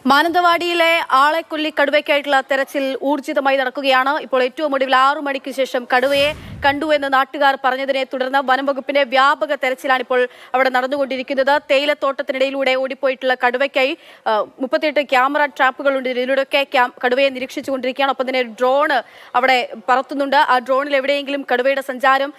മാനന്തവാടിയിലെ ആളെക്കൊല്ലി കടുവയ്ക്കായിട്ടുള്ള തെരച്ചിൽ ഊർജിതമായി നടക്കുകയാണ്. ഇപ്പോൾ ഏറ്റവും ഒടുവിൽ 6 മണിക്ക് ശേഷം കടുവയെ കണ്ടു എന്ന് നാട്ടുകാർ പറഞ്ഞതിനെ തുടർന്ന് വനംവകുപ്പിന്റെ വ്യാപക തെരച്ചിലാണ് ഇപ്പോൾ അവിടെ നടന്നുകൊണ്ടിരിക്കുന്നത്. തേയിലത്തോട്ടത്തിനിടയിലൂടെ ഓടിപ്പോയിട്ടുള്ള കടുവയ്ക്കായി 38 ക്യാമറ ട്രാപ്പുകളുണ്ട്. ഇതിലൂടെയൊക്കെ കടുവയെ നിരീക്ഷിച്ചുകൊണ്ടിരിക്കുകയാണ്. ഒപ്പം തന്നെ ഡ്രോണ് അവിടെ പറത്തുന്നുണ്ട്. ആ ഡ്രോണിൽ എവിടെയെങ്കിലും കടുവയുടെ സഞ്ചാരം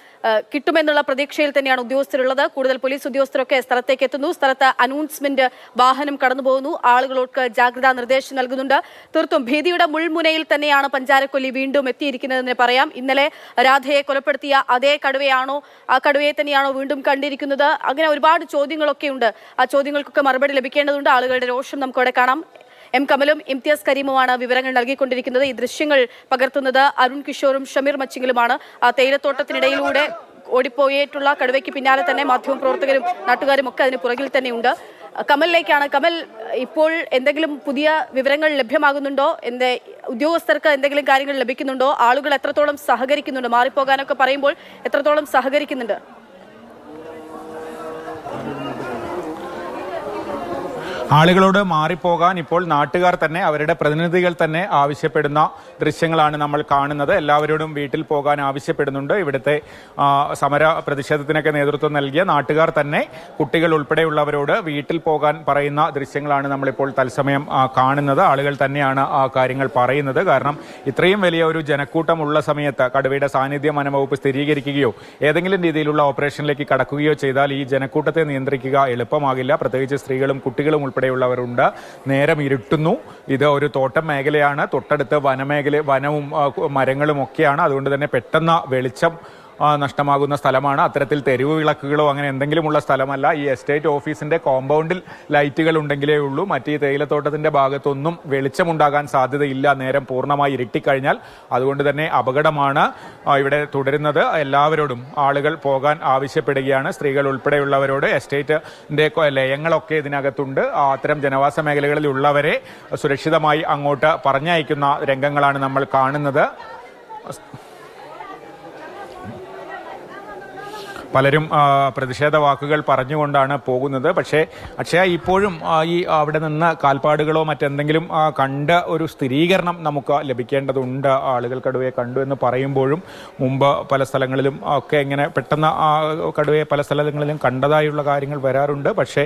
കിട്ടുമെന്നുള്ള പ്രതീക്ഷയിൽ തന്നെയാണ് ഉദ്യോഗസ്ഥരുള്ളത്. കൂടുതൽ പോലീസ് ഉദ്യോഗസ്ഥരൊക്കെ സ്ഥലത്തേക്ക് എത്തുന്നു. സ്ഥലത്ത് അനൗൺസ്മെന്റ് വാഹനം കടന്നുപോകുന്നു. ആളുകൾക്ക് ജാഗ്രതാ നിർദ്ദേശം നൽകുന്നുണ്ട്. തീർത്തും ഭീതിയുടെ മുൾമുനയിൽ തന്നെയാണ് പഞ്ചാരക്കൊല്ലി വീണ്ടും എത്തിയിരിക്കുന്നതെന്ന് പറയാം. ഇന്നലെ രാധയെ കൊലപ്പെടുത്തിയ അതേ കടുവയാണോ, ആ കടുവയെ തന്നെയാണോ വീണ്ടും കണ്ടിരിക്കുന്നത്? അങ്ങനെ ഒരുപാട് ചോദ്യങ്ങളൊക്കെ ഉണ്ട്. ആ ചോദ്യങ്ങൾക്കൊക്കെ മറുപടി ലഭിക്കേണ്ടതുണ്ട്. ആളുകളുടെ രോഷം നമുക്കവിടെ കാണാം. എം കമലും ഇംതിയാസ് കരീമുമാണ് വിവരങ്ങൾ നൽകിക്കൊണ്ടിരിക്കുന്നത്. ഈ ദൃശ്യങ്ങൾ പകർത്തുന്നത് അരുൺ കിഷോറും ഷമീർ മച്ചിങ്ങലുമാണ്. ആ തേയിലത്തോട്ടത്തിനിടയിലൂടെ ഓടിപ്പോയിട്ടുള്ള കടുവയ്ക്ക് പിന്നാലെ തന്നെ മാധ്യമപ്രവർത്തകരും നാട്ടുകാരും ഒക്കെ അതിന് പുറകിൽ തന്നെയുണ്ട്. കമലിലേക്കാണ്. കമൽ, ഇപ്പോൾ എന്തെങ്കിലും പുതിയ വിവരങ്ങൾ ലഭ്യമാകുന്നുണ്ടോ? ഉദ്യോഗസ്ഥർക്ക് എന്തെങ്കിലും കാര്യങ്ങൾ ലഭിക്കുന്നുണ്ടോ? ആളുകൾ എത്രത്തോളം സഹകരിക്കുന്നുണ്ട്? മാറിപ്പോകാനൊക്കെ പറയുമ്പോൾ എത്രത്തോളം സഹകരിക്കുന്നുണ്ട്? ആളുകളോട് മാറിപ്പോകാൻ ഇപ്പോൾ നാട്ടുകാർ തന്നെ, അവരുടെ പ്രതിനിധികൾ തന്നെ ആവശ്യപ്പെടുന്ന ദൃശ്യങ്ങളാണ് നമ്മൾ കാണുന്നത്. എല്ലാവരോടും വീട്ടിൽ പോകാൻ ആവശ്യപ്പെടുന്നുണ്ട്. ഇവിടുത്തെ സമര പ്രതിഷേധത്തിനൊക്കെ നേതൃത്വം നൽകിയ നാട്ടുകാർ തന്നെ കുട്ടികൾ ഉൾപ്പെടെയുള്ളവരോട് വീട്ടിൽ പോകാൻ പറയുന്ന ദൃശ്യങ്ങളാണ് നമ്മളിപ്പോൾ തത്സമയം കാണുന്നത്. ആളുകൾ തന്നെയാണ് ആ കാര്യങ്ങൾ പറയുന്നത്. കാരണം ഇത്രയും വലിയ ഒരു ജനക്കൂട്ടമുള്ള സമയത്ത് കടുവയുടെ സാന്നിധ്യം വനംവകുപ്പ് സ്ഥിരീകരിക്കുകയോ ഏതെങ്കിലും രീതിയിലുള്ള ഓപ്പറേഷനിലേക്ക് കടക്കുകയോ ചെയ്താൽ ഈ ജനക്കൂട്ടത്തെ നിയന്ത്രിക്കുക എളുപ്പമാകില്ല. പ്രത്യേകിച്ച് സ്ത്രീകളും കുട്ടികളും ഉൾപ്പെടെയുള്ളവരുണ്ട്. നേരം ഇരുട്ടുന്നു. ഇത് ഒരു തോട്ടം മേഖലയാണ്. തൊട്ടടുത്ത് വനവും മരങ്ങളും ഒക്കെയാണ്. അതുകൊണ്ട് തന്നെ പെട്ടെന്ന് വെളിച്ചം നഷ്ടമാകുന്ന സ്ഥലമാണ്. അത്തരത്തിൽ തെരുവ് വിളക്കുകളോ അങ്ങനെ എന്തെങ്കിലുമുള്ള സ്ഥലമല്ല. ഈ എസ്റ്റേറ്റ് ഓഫീസിന്റെ കോമ്പൗണ്ടിൽ ലൈറ്റുകൾ ഉണ്ടെങ്കിലേ ഉള്ളൂ. മറ്റേ തേയിലത്തോട്ടത്തിന്റെ ഭാഗത്തൊന്നും വെളിച്ചമുണ്ടാകാൻ സാധ്യതയില്ല നേരം പൂർണ്ണമായി ഇരുട്ടിക്കഴിഞ്ഞാൽ. അതുകൊണ്ട് തന്നെ അപകടമാണ് ഇവിടെ തുടരുന്നത്. എല്ലാവരോടും ആളുകൾ പോകാൻ ആവശ്യപ്പെടുകയാണ്. സ്ത്രീകൾ ഉൾപ്പെടെയുള്ളവരോട്. എസ്റ്റേറ്റിന്റെ ലയങ്ങളൊക്കെ ഇതിനകത്തുണ്ട്. അത്തരം ജനവാസ മേഖലകളിൽ ഉള്ളവരെ സുരക്ഷിതമായി അങ്ങോട്ട് പറഞ്ഞയക്കുന്ന രംഗങ്ങളാണ് നമ്മൾ കാണുന്നത്. പലരും പ്രതിഷേധ വാക്കുകൾ പറഞ്ഞുകൊണ്ടാണ് പോകുന്നത്. പക്ഷേ അക്ഷയ, ഇപ്പോഴും ഈ അവിടെ നിന്ന് കാൽപ്പാടുകളോ മറ്റെന്തെങ്കിലും കണ്ട ഒരു സ്ഥിരീകരണം നമുക്ക് ലഭിക്കേണ്ടതുണ്ട്. ആളുകൾ കടുവയെ കണ്ടു എന്ന് പറയുമ്പോഴും മുമ്പ് പല സ്ഥലങ്ങളിലും ഒക്കെ ഇങ്ങനെ പെട്ടെന്ന് കടുവയെ പല സ്ഥലങ്ങളിലും കണ്ടതായുള്ള കാര്യങ്ങൾ വരാറുണ്ട്. പക്ഷേ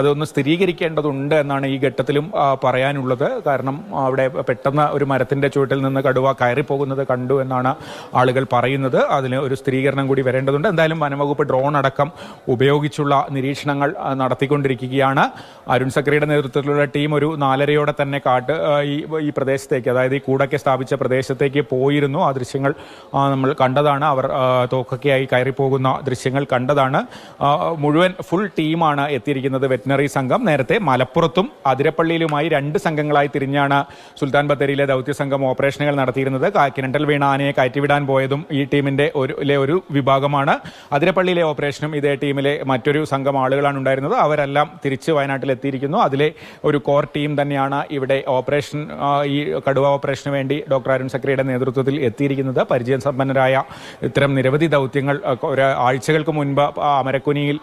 അതൊന്ന് സ്ഥിരീകരിക്കേണ്ടതുണ്ട് എന്നാണ് ഈ ഘട്ടത്തിലും പറയാനുള്ളത്. കാരണം അവിടെ പെട്ടെന്ന് ഒരു മരത്തിൻ്റെ ചുവട്ടിൽ നിന്ന് കടുവ കയറിപ്പോകുന്നത് കണ്ടു എന്നാണ് ആളുകൾ പറയുന്നത്. അതിന് ഒരു സ്ഥിരീകരണം കൂടി വരേണ്ടതുണ്ട്. എന്തായാലും വനംവകുപ്പ് ഡ്രോൺ അടക്കം ഉപയോഗിച്ചുള്ള നിരീക്ഷണങ്ങൾ നടത്തിക്കൊണ്ടിരിക്കുകയാണ്. അരുൺ സക്രിയുടെ നേതൃത്വത്തിലുള്ള ടീം ഒരു 4:30 തന്നെ ഈ പ്രദേശത്തേക്ക്, അതായത് ഈ കൂടൊക്കെ സ്ഥാപിച്ച പ്രദേശത്തേക്ക് പോയിരുന്നു. ആ ദൃശ്യങ്ങൾ നമ്മൾ കണ്ടതാണ്. അവർ തോക്കൊക്കെയായി കയറിപ്പോകുന്ന ദൃശ്യങ്ങൾ കണ്ടതാണ്. മുഴുവൻ ഫുൾ ടീമാണ് എത്തിയിരിക്കുന്നത്. വെറ്റിനറി സംഘം നേരത്തെ മലപ്പുറത്തും അതിരപ്പള്ളിയിലുമായി 2 സംഘങ്ങളായി തിരിഞ്ഞാണ് സുൽത്താൻ ബത്തേരിയിലെ ദൗത്യ സംഘം ഓപ്പറേഷനുകൾ നടത്തിയിരുന്നത്. കിണറ്റിൽ വീണ ആനയെ കയറ്റിവിടാൻ പോയതും ഈ ടീമിന്റെ ഒരു വിഭാഗമാണ്. അതിരപ്പള്ളിയിലെ ഓപ്പറേഷനും ഇതേ ടീമിലെ മറ്റൊരു സംഘം ആളുകളാണ് ഉണ്ടായിരുന്നത്. അവരെല്ലാം തിരിച്ച് വയനാട്ടിൽ എത്തിയിരിക്കുന്നു. അതിലെ ഒരു കോർ ടീം തന്നെയാണ് ഇവിടെ ഈ കടുവ ഓപ്പറേഷന് വേണ്ടി ഡോക്ടർ അരുൺ സക്രിയുടെ നേതൃത്വത്തിൽ എത്തിയിരിക്കുന്നത്. പരിചയസമ്പന്നരായ ഇത്തരം നിരവധി ദൗത്യങ്ങൾ ആഴ്ചകൾക്ക് മുൻപ് അമരക്കുനിയിൽ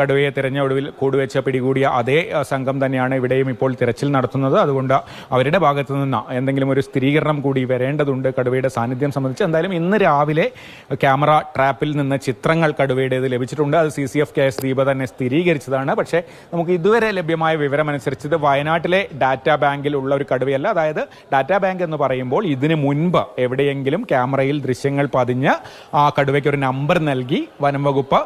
കടുവയെ തിരഞ്ഞ ഒടുവിൽ കൂടുവെച്ച് പിടികൂടിയ അതേ സംഘം തന്നെയാണ് ഇവിടെയും ഇപ്പോൾ തിരച്ചിൽ നടത്തുന്നത്. അതുകൊണ്ട് അവരുടെ ഭാഗത്തു നിന്ന് എന്തെങ്കിലും ഒരു സ്ഥിരീകരണം കൂടി വരേണ്ടതുണ്ട് കടുവയുടെ സാന്നിധ്യം സംബന്ധിച്ച്. എന്തായാലും ഇന്ന് രാവിലെ ക്യാമറ ട്രാപ്പിൽ നിന്ന് ചിത്രങ്ങൾ കടുവയുടേത് ലഭിച്ചിട്ടുണ്ട്. അത് CCF KS ദീപ തന്നെ സ്ഥിരീകരിച്ചതാണ്. പക്ഷേ നമുക്ക് ഇതുവരെ ലഭ്യമായ വിവരമനുസരിച്ച് ഇത് വയനാട്ടിലെ ഡാറ്റാ ബാങ്കിൽ ഉള്ള ഒരു കടുവയല്ല. അതായത് ഡാറ്റാ ബാങ്ക് എന്ന് പറയുമ്പോൾ ഇതിന് മുൻപ് എവിടെയെങ്കിലും ക്യാമറയിൽ ദൃശ്യങ്ങൾ പതിഞ്ഞ് ആ കടുവയ്ക്ക് ഒരു നമ്പർ നൽകി വനം വകുപ്പ്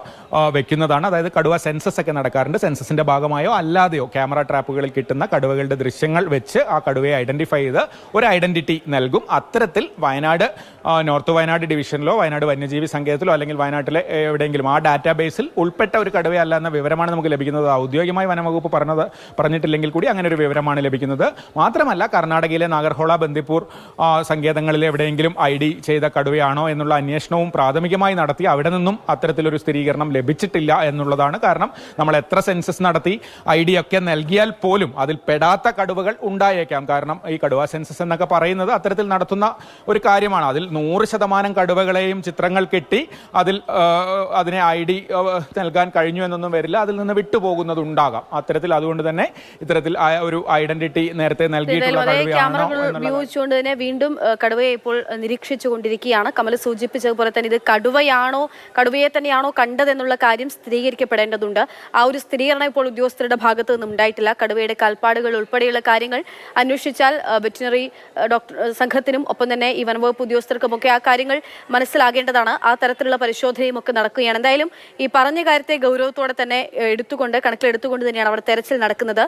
വെക്കുന്നതാണ്. അതായത് കടുവ സെൻസസ് ഒക്കെ നടക്കാറുണ്ട്. സെൻസസിന്റെ ഭാഗമായോ അല്ലാതെയോ ക്യാമറ ട്രാപ്പുകളിൽ കിട്ടുന്ന കടുവകളുടെ ദൃശ്യങ്ങൾ വെച്ച് ആ കടുവയെ ഐഡന്റിഫൈ ചെയ്ത് ഒരു ഐഡന്റിറ്റി നൽകും. അത്തരത്തിൽ വയനാട് നോർത്ത് വയനാട് ഡിവിഷനിലോ വയനാട് വന്യജീവി സങ്കേതത്തിലോ അല്ലെങ്കിൽ വയനാട്ടിലെ എവിടെയെങ്കിലും ആ ഡാറ്റാബേസിൽ ഉൾപ്പെട്ട ഒരു കടുവയല്ല എന്ന വിവരമാണ് നമുക്ക് ലഭിക്കുന്നത്. ഔദ്യോഗികമായി വനംവകുപ്പ് പറഞ്ഞിട്ടില്ലെങ്കിൽ കൂടി അങ്ങനെ ഒരു വിവരമാണ് ലഭിക്കുന്നത്. മാത്രമല്ല കർണാടകയിലെ നാഗർഹോള ബന്ദിപ്പൂർ സങ്കേതങ്ങളിൽ എവിടെയെങ്കിലും ID ചെയ്ത കടുവയാണോ എന്നുള്ള അന്വേഷണവും പ്രാഥമികമായി നടത്തി. അവിടെ നിന്നും അത്തരത്തിലൊരു സ്ഥിരീകരണം ലഭിച്ചിട്ടില്ല എന്നുള്ളതാണ്. കാരണം നമ്മൾ എത്ര സെൻസസ് നടത്തി ID ഒക്കെ നൽകിയാൽ പോലും അതിൽ പെടാത്ത കടുവകൾ ഉണ്ടായേക്കാം. കാരണം ഈ കടുവ സെൻസസ് എന്നൊക്കെ പറയുന്നത് അത്തരത്തിൽ നടത്തുന്ന ഒരു കാര്യമാണ്. അതിൽ 100% കടുവകളെയും ചിത്രങ്ങൾ കെട്ടി അതിൽ അതിനെ ID നൽകാൻ കഴിഞ്ഞു എന്നൊന്നും വരില്ല, അതിൽ നിന്ന് വിട്ടുപോകുന്നതുണ്ടാകാം അത്തരത്തിൽ. അതുകൊണ്ട് തന്നെ ഇത്തരത്തിൽ ഒരു ഐഡന്റിറ്റി നേരത്തെ നൽകിയിട്ടുള്ള ക്യാമറകൾ ഉപയോഗിച്ചുകൊണ്ട് തന്നെ വീണ്ടും കടുവയെ ഇപ്പോൾ നിരീക്ഷിച്ചുകൊണ്ടിരിക്കുകയാണ്. കമൽ സൂചിപ്പിച്ചതുപോലെ തന്നെ ഇത് കടുവയെ തന്നെയാണോ കണ്ടതെന്നുള്ള കാര്യം സ്ഥിരീകരിക്കപ്പെടേണ്ടതുണ്ട്. ആ ഒരു സ്ഥിരീകരണം ഇപ്പോൾ ഉദ്യോഗസ്ഥരുടെ ഭാഗത്തു നിന്നും ഉണ്ടായിട്ടില്ല. കടുവയുടെ കാൽപ്പാടുകൾ ഉൾപ്പെടെയുള്ള കാര്യങ്ങൾ അന്വേഷിച്ചാൽ വെറ്റിനറി ഡോക്ടർ സംഘത്തിനും ഒപ്പം തന്നെ ഈ വനംവകുപ്പ് ഉദ്യോഗസ്ഥർക്കുമൊക്കെ ആ കാര്യങ്ങൾ മനസ്സിലാകേണ്ടതാണ്. ആ തരത്തിലുള്ള പരിശോധനയും ഒക്കെ നടക്കുകയാണ്. എന്തായാലും ഈ പറഞ്ഞ കാര്യത്തെ ഗൗരവത്തോടെ തന്നെ കണക്കിലെടുത്തുകൊണ്ട് തന്നെയാണ് അവിടെ തെരച്ചിൽ നടക്കുന്നത്.